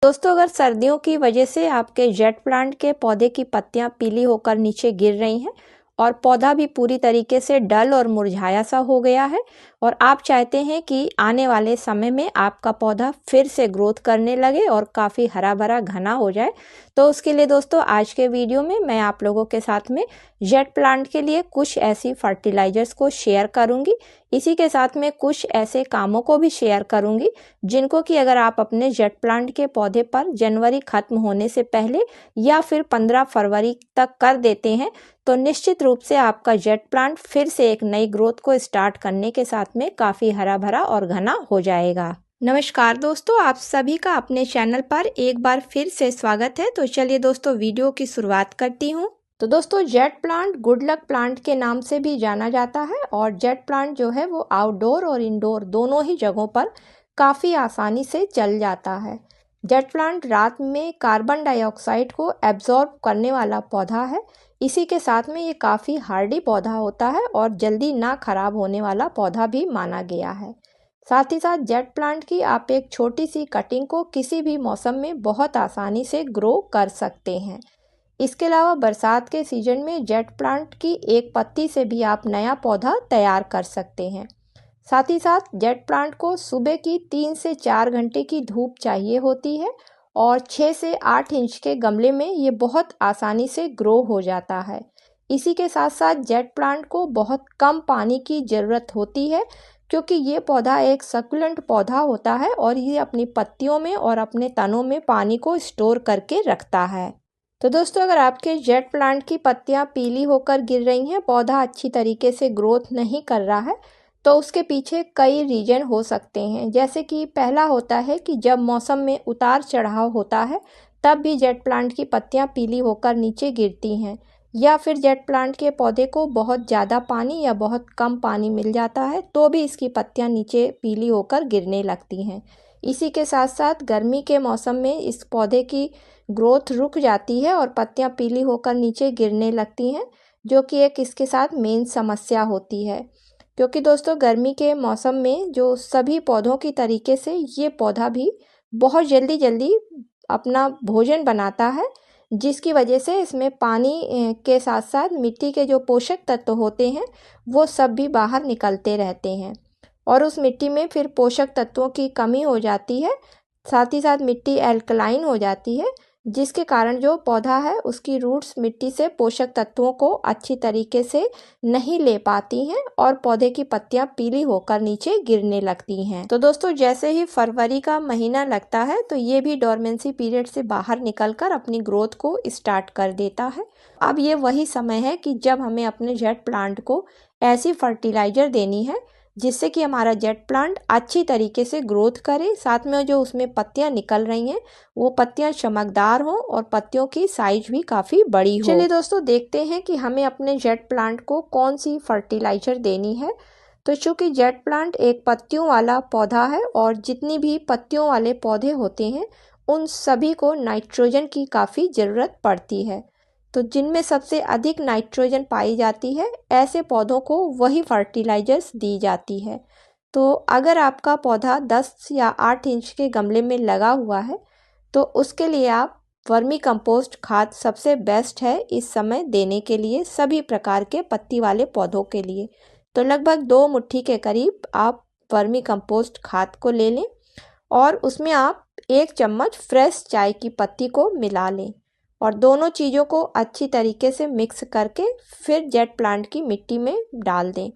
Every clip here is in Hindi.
दोस्तों, अगर सर्दियों की वजह से आपके जेट प्लांट के पौधे की पत्तियां पीली होकर नीचे गिर रही हैं और पौधा भी पूरी तरीके से डल और मुरझाया सा हो गया है और आप चाहते हैं कि आने वाले समय में आपका पौधा फिर से ग्रोथ करने लगे और काफ़ी हरा भरा घना हो जाए, तो उसके लिए दोस्तों आज के वीडियो में मैं आप लोगों के साथ में जेट प्लांट के लिए कुछ ऐसी फर्टिलाइजर्स को शेयर करूंगी। इसी के साथ में कुछ ऐसे कामों को भी शेयर करूंगी जिनको कि अगर आप अपने जेट प्लांट के पौधे पर जनवरी खत्म होने से पहले या फिर 15 फरवरी तक कर देते हैं तो निश्चित रूप से आपका जेट प्लांट फिर से एक नई ग्रोथ को स्टार्ट करने के साथ में काफ़ी हरा भरा और घना हो जाएगा। नमस्कार दोस्तों, आप सभी का अपने चैनल पर एक बार फिर से स्वागत है। तो चलिए दोस्तों वीडियो की शुरुआत करती हूँ। तो दोस्तों, jade plant good luck plant के नाम से भी जाना जाता है और जेट प्लांट जो है वो आउटडोर और इंडोर दोनों ही जगहों पर काफ़ी आसानी से चल जाता है। जेट प्लांट रात में कार्बन डाइऑक्साइड को एब्जॉर्ब करने वाला पौधा है। इसी के साथ में ये काफ़ी हार्डी पौधा होता है और जल्दी ना खराब होने वाला पौधा भी माना गया है। साथ ही साथ जेट प्लांट की आप एक छोटी सी कटिंग को किसी भी मौसम में बहुत आसानी से ग्रो कर सकते हैं। इसके अलावा बरसात के सीजन में जेट प्लांट की एक पत्ती से भी आप नया पौधा तैयार कर सकते हैं। साथ ही साथ जेट प्लांट को सुबह की 3 से 4 घंटे की धूप चाहिए होती है और 6 से 8 इंच के गमले में ये बहुत आसानी से ग्रो हो जाता है। इसी के साथ साथ जेट प्लांट को बहुत कम पानी की ज़रूरत होती है क्योंकि ये पौधा एक सक्यूलेंट पौधा होता है और ये अपनी पत्तियों में और अपने तनों में पानी को स्टोर करके रखता है। तो दोस्तों, अगर आपके जेट प्लांट की पत्तियां पीली होकर गिर रही हैं, पौधा अच्छी तरीके से ग्रोथ नहीं कर रहा है, तो उसके पीछे कई रीजन हो सकते हैं। जैसे कि पहला होता है कि जब मौसम में उतार चढ़ाव होता है तब भी जेट प्लांट की पत्तियां पीली होकर नीचे गिरती हैं, या फिर जेट प्लांट के पौधे को बहुत ज़्यादा पानी या बहुत कम पानी मिल जाता है तो भी इसकी पत्तियां नीचे पीली होकर गिरने लगती हैं। इसी के साथ साथ गर्मी के मौसम में इस पौधे की ग्रोथ रुक जाती है और पत्तियां पीली होकर नीचे गिरने लगती हैं, जो कि एक इसके साथ मेन समस्या होती है। क्योंकि दोस्तों, गर्मी के मौसम में जो सभी पौधों की तरीके से ये पौधा भी बहुत जल्दी जल्दी अपना भोजन बनाता है, जिसकी वजह से इसमें पानी के साथ साथ मिट्टी के जो पोषक तत्व होते हैं वो सब भी बाहर निकलते रहते हैं और उस मिट्टी में फिर पोषक तत्वों की कमी हो जाती है। साथ ही साथ मिट्टी एल्कलाइन हो जाती है, जिसके कारण जो पौधा है उसकी रूट्स मिट्टी से पोषक तत्वों को अच्छी तरीके से नहीं ले पाती हैं और पौधे की पत्तियां पीली होकर नीचे गिरने लगती हैं। तो दोस्तों, जैसे ही फरवरी का महीना लगता है तो ये भी डोरमेंसी पीरियड से बाहर निकलकर अपनी ग्रोथ को स्टार्ट कर देता है। अब ये वही समय है कि जब हमें अपने जेट प्लांट को ऐसी फर्टिलाइजर देनी है जिससे कि हमारा जेट प्लांट अच्छी तरीके से ग्रोथ करे, साथ में जो उसमें पत्तियां निकल रही हैं वो पत्तियां चमकदार हों और पत्तियों की साइज भी काफ़ी बड़ी हो। चलिए दोस्तों, देखते हैं कि हमें अपने जेट प्लांट को कौन सी फर्टिलाइजर देनी है। तो चूँकि जेट प्लांट एक पत्तियों वाला पौधा है और जितनी भी पत्तियों वाले पौधे होते हैं उन सभी को नाइट्रोजन की काफ़ी ज़रूरत पड़ती है। तो जिनमें सबसे अधिक नाइट्रोजन पाई जाती है ऐसे पौधों को वही फर्टिलाइजर्स दी जाती है। तो अगर आपका पौधा 10 या 8 इंच के गमले में लगा हुआ है तो उसके लिए आप वर्मी कंपोस्ट खाद सबसे बेस्ट है इस समय देने के लिए सभी प्रकार के पत्ती वाले पौधों के लिए। तो लगभग 2 मुट्ठी के करीब आप वर्मी कंपोस्ट खाद को ले लें और उसमें आप 1 चम्मच फ्रेश चाय की पत्ती को मिला लें और दोनों चीज़ों को अच्छी तरीके से मिक्स करके फिर जेट प्लांट की मिट्टी में डाल दें।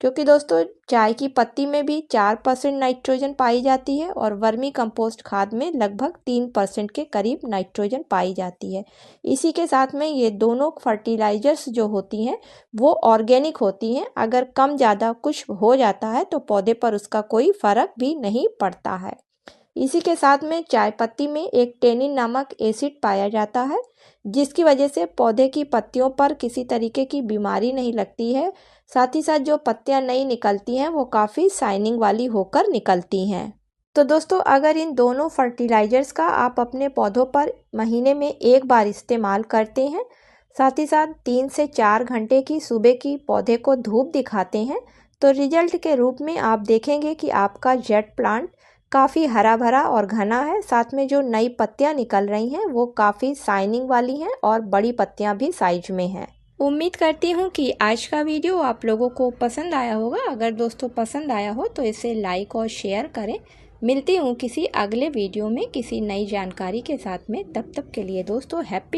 क्योंकि दोस्तों, चाय की पत्ती में भी 4% नाइट्रोजन पाई जाती है और वर्मी कंपोस्ट खाद में लगभग 3% के करीब नाइट्रोजन पाई जाती है। इसी के साथ में ये दोनों फर्टिलाइजर्स जो होती हैं वो ऑर्गेनिक होती हैं। अगर कम ज़्यादा कुछ हो जाता है तो पौधे पर उसका कोई फ़र्क भी नहीं पड़ता है। इसी के साथ में चाय पत्ती में एक टेनिन नामक एसिड पाया जाता है, जिसकी वजह से पौधे की पत्तियों पर किसी तरीके की बीमारी नहीं लगती है। साथ ही साथ जो पत्तियां नई निकलती हैं वो काफ़ी शाइनिंग वाली होकर निकलती हैं। तो दोस्तों, अगर इन दोनों फर्टिलाइजर्स का आप अपने पौधों पर महीने में एक बार इस्तेमाल करते हैं, साथ ही साथ 3 से 4 घंटे की सुबह की पौधे को धूप दिखाते हैं, तो रिजल्ट के रूप में आप देखेंगे कि आपका जेट प्लांट काफ़ी हरा भरा और घना है। साथ में जो नई पत्तियां निकल रही हैं वो काफ़ी शाइनिंग वाली हैं और बड़ी पत्तियां भी साइज में हैं। उम्मीद करती हूँ कि आज का वीडियो आप लोगों को पसंद आया होगा। अगर दोस्तों पसंद आया हो तो इसे लाइक और शेयर करें। मिलती हूँ किसी अगले वीडियो में किसी नई जानकारी के साथ में। तब तक के लिए दोस्तों हैप्पी